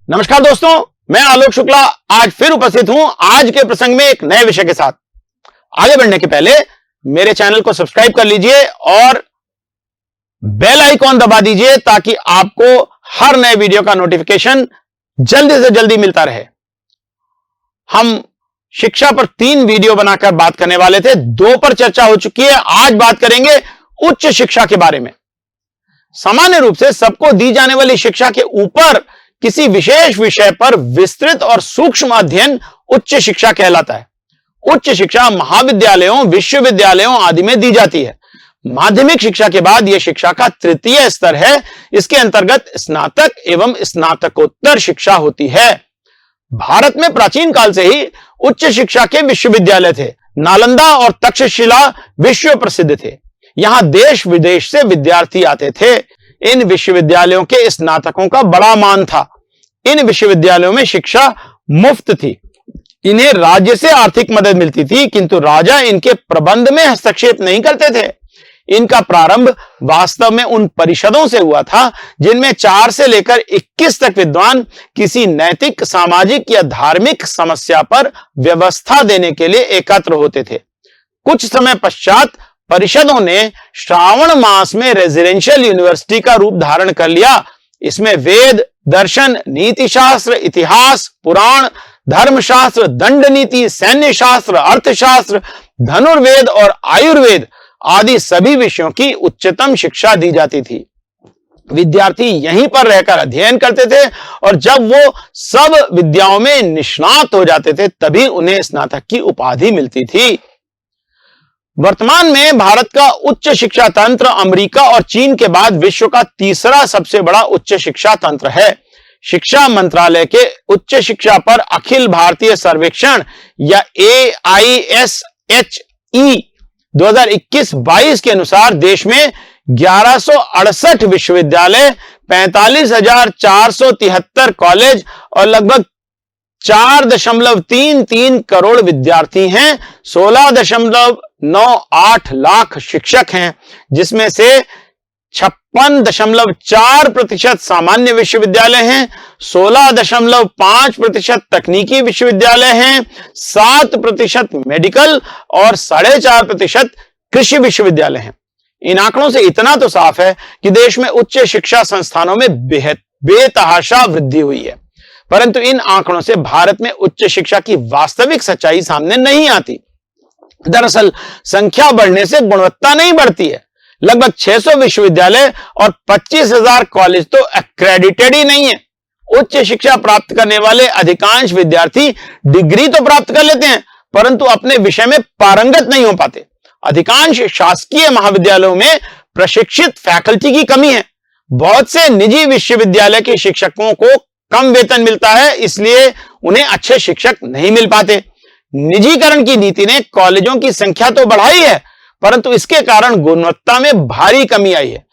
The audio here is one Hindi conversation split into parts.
नमस्कार दोस्तों, मैं आलोक शुक्ला आज फिर उपस्थित हूं आज के प्रसंग में एक नए विषय के साथ। आगे बढ़ने के पहले मेरे चैनल को सब्सक्राइब कर लीजिए और बेल आइकॉन दबा दीजिए ताकि आपको हर नए वीडियो का नोटिफिकेशन जल्दी से जल्दी मिलता रहे। हम शिक्षा पर 3 वीडियो बनाकर बात करने वाले थे, 2 पर चर्चा हो चुकी है। आज बात करेंगे उच्च शिक्षा के बारे में। सामान्य रूप से सबको दी जाने वाली शिक्षा के ऊपर किसी विशेष विषय पर विस्तृत और सूक्ष्म अध्ययन उच्च शिक्षा कहलाता है। उच्च शिक्षा महाविद्यालयों, विश्वविद्यालयों आदि में दी जाती है। माध्यमिक शिक्षा के बाद यह शिक्षा का तृतीय स्तर है। इसके अंतर्गत स्नातक एवं स्नातकोत्तर शिक्षा होती है। भारत में प्राचीन काल से ही उच्च शिक्षा के विश्वविद्यालय थे। नालंदा और तक्षशिला विश्व प्रसिद्ध थे। यहां देश विदेश से विद्यार्थी आते थे। इन विश्वविद्यालयों के स्नातकों का बड़ा मान था। इन विश्वविद्यालयों में शिक्षा मुफ्त थी। इन्हें राज्य से आर्थिक मदद मिलती थी, किंतु राजा इनके प्रबंध में हस्तक्षेप नहीं करते थे। इनका प्रारंभ वास्तव में उन परिषदों से हुआ था जिनमें 4 से लेकर 21 तक विद्वान किसी नैतिक, सामाजिक या धार्मिक समस्या पर व्यवस्था देने के लिए एकत्र होते थे। कुछ समय पश्चात परिषदों ने श्रावण मास में रेजिडेंशियल यूनिवर्सिटी का रूप धारण कर लिया। इसमें वेद, दर्शन, नीति शास्त्र, इतिहास, पुराण, धर्मशास्त्र, दंड नीति, सैन्य शास्त्र, अर्थशास्त्र, धनुर्वेद और आयुर्वेद आदि सभी विषयों की उच्चतम शिक्षा दी जाती थी। विद्यार्थी यहीं पर रहकर अध्ययन करते थे और जब वो सब विद्याओं में निष्णात हो जाते थे तभी उन्हें स्नातक की उपाधि मिलती थी। वर्तमान में भारत का उच्च शिक्षा तंत्र अमेरिका और चीन के बाद विश्व का तीसरा सबसे बड़ा उच्च शिक्षा तंत्र है। शिक्षा मंत्रालय के उच्च शिक्षा पर अखिल भारतीय सर्वेक्षण या AISHE 2021-22 के अनुसार देश में 1168 विश्वविद्यालय, 45,473 कॉलेज और लगभग 4.33 करोड़ विद्यार्थी हैं। 16.98 लाख शिक्षक हैं, जिसमें से 56.4% सामान्य विश्वविद्यालय हैं, 16.5% तकनीकी विश्वविद्यालय हैं, 7% मेडिकल और 4.5% कृषि विश्वविद्यालय हैं। इन आंकड़ों से इतना तो साफ है कि देश में उच्च शिक्षा संस्थानों में बेतहाशा वृद्धि हुई है। परंतु इन आंकड़ों से भारत में उच्च शिक्षा की वास्तविक सच्चाई सामने नहीं आती। दरअसल संख्या बढ़ने से गुणवत्ता नहीं बढ़ती है। लगभग 600 विश्वविद्यालय और 25,000 कॉलेज तो एक्रेडिटेड ही नहीं है। उच्च शिक्षा प्राप्त करने वाले अधिकांश विद्यार्थी डिग्री तो प्राप्त कर लेते हैं, परंतु अपने विषय में पारंगत नहीं हो पाते। अधिकांश शासकीय महाविद्यालयों में प्रशिक्षित फैकल्टी की कमी है। बहुत से निजी विश्वविद्यालय के शिक्षकों को कम वेतन मिलता है, इसलिए उन्हें अच्छे शिक्षक नहीं मिल पाते। निजीकरण की नीति ने कॉलेजों की संख्या तो बढ़ाई है, परंतु इसके कारण गुणवत्ता में भारी कमी आई है।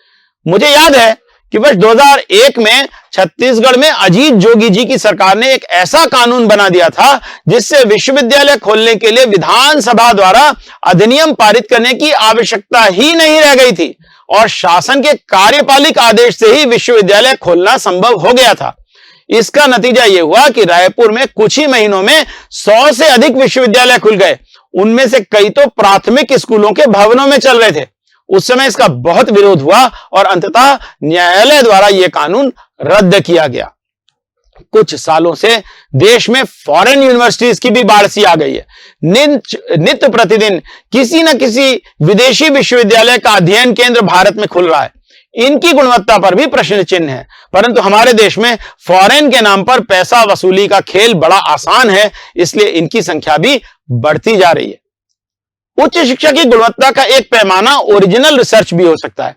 मुझे याद है कि वर्ष 2001 में छत्तीसगढ़ में अजीत जोगी जी की सरकार ने एक ऐसा कानून बना दिया था जिससे विश्वविद्यालय खोलने के लिए विधानसभा द्वारा अधिनियम पारित करने की आवश्यकता ही नहीं रह गई थी और शासन के कार्यपालिक आदेश से ही विश्वविद्यालय खोलना संभव हो गया था। इसका नतीजा यह हुआ कि रायपुर में कुछ ही महीनों में 100 से अधिक विश्वविद्यालय खुल गए। उनमें से कई तो प्राथमिक स्कूलों के भवनों में चल रहे थे। उस समय इसका बहुत विरोध हुआ और अंततः न्यायालय द्वारा यह कानून रद्द किया गया। कुछ सालों से देश में फॉरेन यूनिवर्सिटीज की भी बाढ़ सी आ गई है। नित्य प्रतिदिन किसी न किसी विदेशी विश्वविद्यालय का अध्ययन केंद्र भारत में खुल रहा है। इनकी गुणवत्ता पर भी प्रश्न चिन्ह है, परंतु हमारे देश में फॉरेन के नाम पर पैसा वसूली का खेल बड़ा आसान है, इसलिए इनकी संख्या भी बढ़ती जा रही है। उच्च शिक्षा की गुणवत्ता का एक पैमाना ओरिजिनल रिसर्च भी हो सकता है।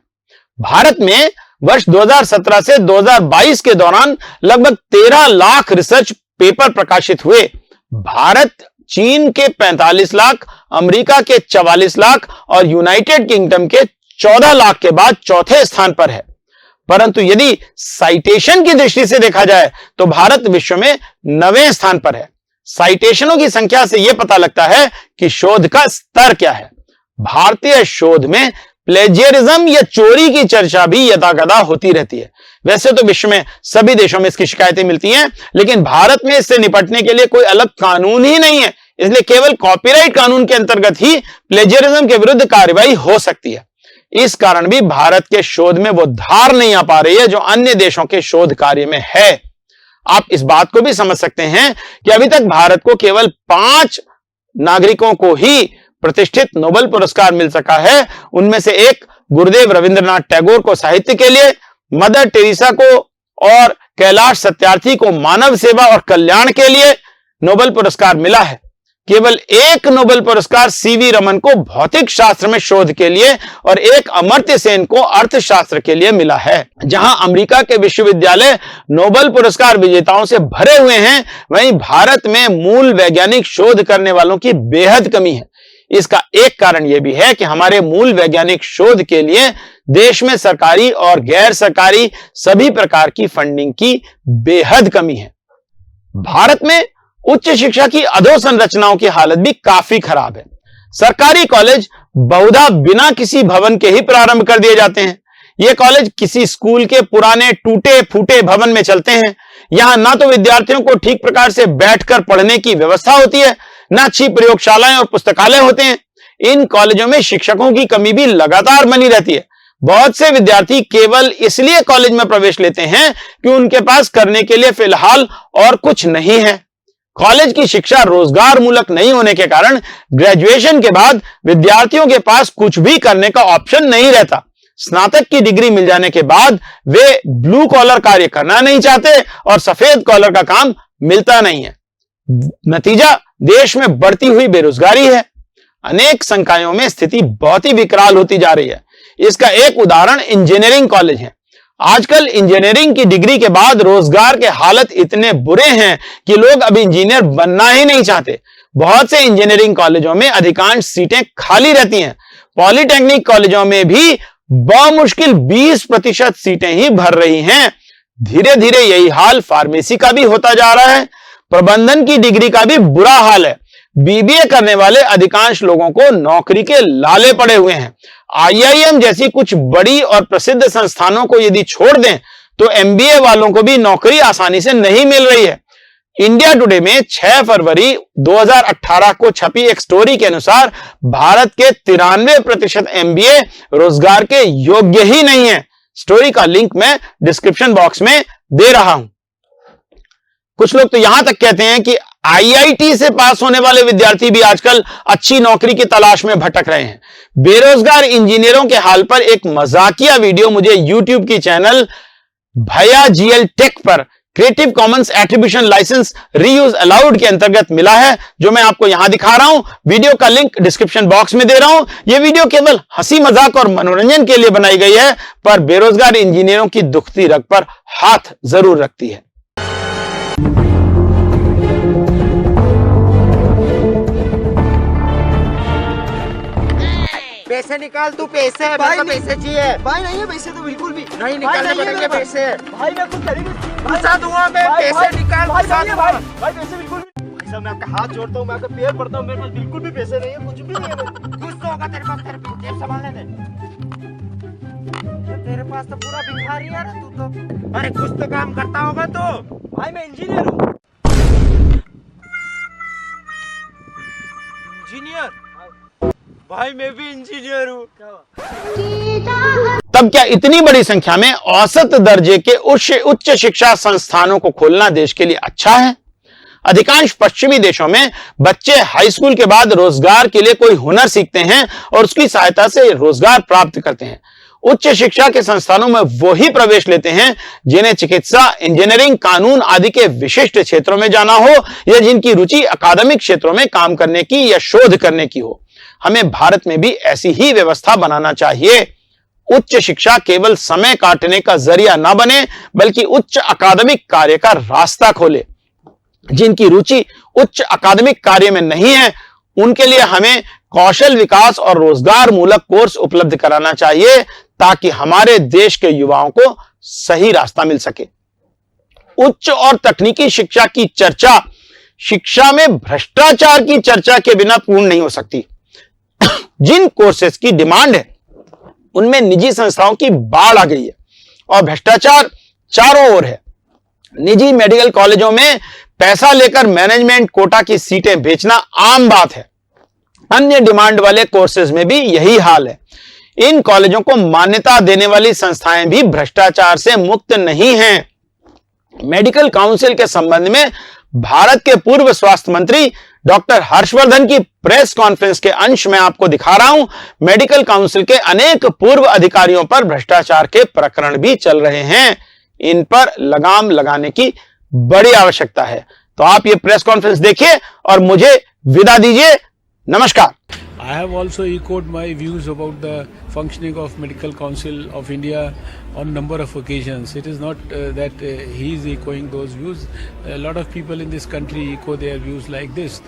भारत में वर्ष 2017 से 2022 के दौरान लगभग 13 लाख रिसर्च पेपर प्रकाशित हुए। भारत चीन के 45 लाख, अमेरिका के 44 लाख और यूनाइटेड किंगडम के 14 लाख के बाद चौथे स्थान पर है। परंतु यदि साइटेशन की दृष्टि से देखा जाए तो भारत विश्व में 9वें स्थान पर है। साइटेशनों की संख्या से यह पता लगता है कि शोध का स्तर क्या है। भारतीय शोध में प्लेजियरिज्म या चोरी की चर्चा भी यदाकदा होती रहती है। वैसे तो विश्व में सभी देशों में इसकी शिकायतें मिलती हैं, लेकिन भारत में इससे निपटने के लिए कोई अलग कानून ही नहीं है, इसलिए केवल कॉपीराइट कानून के अंतर्गत ही प्लेजरिज्म के विरुद्ध कार्रवाई हो सकती है। इस कारण भी भारत के शोध में वो धार नहीं आ पा रही है जो अन्य देशों के शोध कार्य में है। आप इस बात को भी समझ सकते हैं कि अभी तक भारत को केवल 5 नागरिकों को ही प्रतिष्ठित नोबेल पुरस्कार मिल सका है। उनमें से एक गुरुदेव रविंद्रनाथ टैगोर को साहित्य के लिए, मदर टेरेसा को और कैलाश सत्यार्थी को मानव सेवा और कल्याण के लिए नोबेल पुरस्कार मिला है। केवल एक नोबेल पुरस्कार सीवी रमन को भौतिक शास्त्र में शोध के लिए और एक अमर्त्य सेन को अर्थशास्त्र के लिए मिला है। जहां अमेरिका के विश्वविद्यालय नोबेल पुरस्कार विजेताओं से भरे हुए हैं, वहीं भारत में मूल वैज्ञानिक शोध करने वालों की बेहद कमी है। इसका एक कारण यह भी है कि हमारे मूल वैज्ञानिक शोध के लिए देश में सरकारी और गैर सरकारी सभी प्रकार की फंडिंग की बेहद कमी है। भारत में उच्च शिक्षा की अधोसंरचनाओं की हालत भी काफी खराब है। सरकारी कॉलेज बहुधा बिना किसी भवन के ही प्रारंभ कर दिए जाते हैं। ये कॉलेज किसी स्कूल के पुराने टूटे फूटे भवन में चलते हैं। यहां ना तो विद्यार्थियों को ठीक प्रकार से बैठकर पढ़ने की व्यवस्था होती है, ना अच्छी प्रयोगशालाएं और पुस्तकालय होते हैं। इन कॉलेजों में शिक्षकों की कमी भी लगातार बनी रहती है। बहुत से विद्यार्थी केवल इसलिए कॉलेज में प्रवेश लेते हैं कि उनके पास करने के लिए फिलहाल और कुछ नहीं है। कॉलेज की शिक्षा रोजगार मूलक नहीं होने के कारण ग्रेजुएशन के बाद विद्यार्थियों के पास कुछ भी करने का ऑप्शन नहीं रहता। स्नातक की डिग्री मिल जाने के बाद वे ब्लू कॉलर कार्य करना नहीं चाहते और सफेद कॉलर का काम मिलता नहीं है। नतीजा देश में बढ़ती हुई बेरोजगारी है। अनेक संकायों में स्थिति बहुत ही विकराल होती जा रही है। इसका एक उदाहरण इंजीनियरिंग कॉलेज है। आजकल इंजीनियरिंग की डिग्री के बाद रोजगार के हालत इतने बुरे हैं कि लोग अब इंजीनियर बनना ही नहीं चाहते। बहुत से इंजीनियरिंग कॉलेजों में अधिकांश सीटें खाली रहती हैं। पॉलिटेक्निक कॉलेजों में भी बमुश्किल 20% सीटें ही भर रही हैं। धीरे धीरे यही हाल फार्मेसी का भी होता जा रहा है। प्रबंधन की डिग्री का भी बुरा हाल है। बीबीए करने वाले अधिकांश लोगों को नौकरी के लाले पड़े हुए हैं। आईआईएम जैसी कुछ बड़ी और प्रसिद्ध संस्थानों को यदि छोड़ दें तो एमबीए वालों को भी नौकरी आसानी से नहीं मिल रही है। इंडिया टुडे में 6 फरवरी 2018 को छपी एक स्टोरी के अनुसार भारत के 93% एमबीए रोजगार के योग्य ही नहीं है। स्टोरी का लिंक मैं डिस्क्रिप्शन बॉक्स में दे रहा हूं। कुछ लोग तो यहां तक कहते हैं कि आईआईटी से पास होने वाले विद्यार्थी भी आजकल अच्छी नौकरी की तलाश में भटक रहे हैं। बेरोजगार इंजीनियरों के हाल पर एक मजाकिया वीडियो मुझे यूट्यूब की चैनल भैया जीएल टेक पर creative commons attribution licence reuse allowed के अंतर्गत मिला है, जो मैं आपको यहां दिखा रहा हूं। वीडियो का लिंक डिस्क्रिप्शन बॉक्स में दे रहा हूं। यह वीडियो केवल हंसी मजाक और मनोरंजन के लिए बनाई गई है, पर बेरोजगार इंजीनियरों की दुखती रग पर हाथ जरूर रखती है। पैसे निकाल, तू पैसे है भाई, पैसे चाहिए भाई। नहीं है पैसे तो बिल्कुल भी नहीं निकालने पड़ेंगे पैसे। भाई मैं कुछ खरीद गुस्सा दूंगा मैं, पैसे निकाल गुस्सा दूंगा। भाई पैसे बिल्कुल भी भाई साहब, मैं आपका हाथ जोड़ता हूँ, मैं आपका पैर पड़ता हूँ, मेरे पास बिल्कुल भी पैसे नहीं है, कुछ भी नहीं है। कुछ तो होगा तेरे पास, तेरे जेब संभालने दे। तेरे पास तो पूरा भिखारी है रे तू तो। अरे कुछ तो काम करता होगा तो। भाई मैं इंजीनियर हूँ। इंजीनियर भाई, मैं भी इंजीनियर हूँ। तब क्या इतनी बड़ी संख्या में औसत दर्जे के उच्च शिक्षा संस्थानों को खोलना देश के लिए अच्छा है? अधिकांश पश्चिमी देशों में बच्चे हाई स्कूल के बाद रोजगार के लिए कोई हुनर सीखते हैं और उसकी सहायता से रोजगार प्राप्त करते हैं। उच्च शिक्षा के संस्थानों में वो ही प्रवेश लेते हैं जिन्हें चिकित्सा, इंजीनियरिंग, कानून आदि के विशिष्ट क्षेत्रों में जाना हो या जिनकी रुचि अकादमिक क्षेत्रों में काम करने की या शोध करने की हो। हमें भारत में भी ऐसी ही व्यवस्था बनाना चाहिए। उच्च शिक्षा केवल समय काटने का जरिया न बने, बल्कि उच्च अकादमिक कार्य का रास्ता खोले। जिनकी रुचि उच्च अकादमिक कार्य में नहीं है, उनके लिए हमें कौशल विकास और रोजगार मूलक कोर्स उपलब्ध कराना चाहिए, ताकि हमारे देश के युवाओं को सही रास्ता मिल सके। उच्च और तकनीकी शिक्षा की चर्चा शिक्षा में भ्रष्टाचार की चर्चा के बिना पूर्ण नहीं हो सकती। जिन कोर्सेज की डिमांड है, उनमें निजी संस्थाओं की बाढ़ आ गई है और भ्रष्टाचार चारों ओर है। निजी मेडिकल कॉलेजों में पैसा लेकर मैनेजमेंट कोटा की सीटें बेचना आम बात है। अन्य डिमांड वाले कोर्सेज में भी यही हाल है। इन कॉलेजों को मान्यता देने वाली संस्थाएं भी भ्रष्टाचार से मुक्त नहीं हैं। मेडिकल काउंसिल के संबंध में भारत के पूर्व स्वास्थ्य मंत्री डॉक्टर हर्षवर्धन की प्रेस कॉन्फ्रेंस के अंश में आपको दिखा रहा हूं। मेडिकल काउंसिल के अनेक पूर्व अधिकारियों पर भ्रष्टाचार के प्रकरण भी चल रहे हैं। इन पर लगाम लगाने की बड़ी आवश्यकता है। तो आप ये प्रेस कॉन्फ्रेंस देखिए और मुझे विदा दीजिए। नमस्कार। I have also echoed my views about the functioning of Medical Council of India on number of occasions. It is not that he is echoing those views. A lot of people in this country echo their views like this.